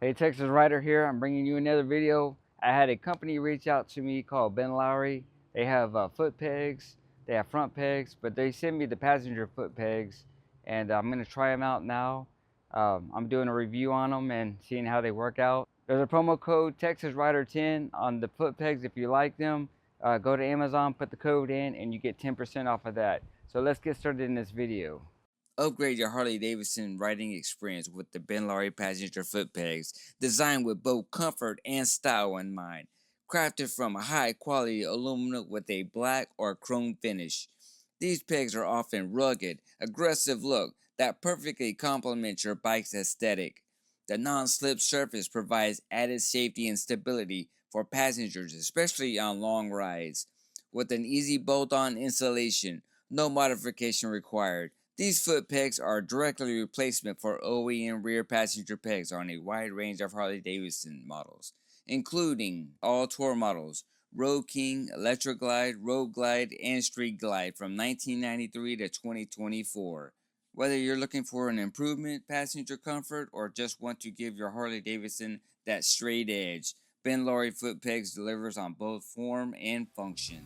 Hey, Texas Rider here. I'm bringing you another video. I had a company reach out to me called Benlari. They have foot pegs, they have front pegs, but they sent me the passenger foot pegs, and I'm going to try them out now. I'm doing a review on them and seeing how they work out. There's a promo code Texas Rider 10 on the foot pegs if you like them. Go to Amazon, put the code in, and you get 10% off of that. So let's get started in this video. Upgrade your Harley-Davidson riding experience with the Benlari passenger foot pegs, designed with both comfort and style in mind. Crafted from a high-quality aluminum with a black or chrome finish, these pegs are often rugged, aggressive look that perfectly complements your bike's aesthetic. The non-slip surface provides added safety and stability for passengers, especially on long rides. With an easy bolt-on installation, no modification required. These foot pegs are directly replacement for OEM rear passenger pegs on a wide range of Harley-Davidson models, including all tour models, Road King, Electra Glide, Road Glide, and Street Glide from 1993 to 2024. Whether you're looking for an improvement, passenger comfort, or just want to give your Harley-Davidson that straight edge, Benlari foot pegs delivers on both form and function.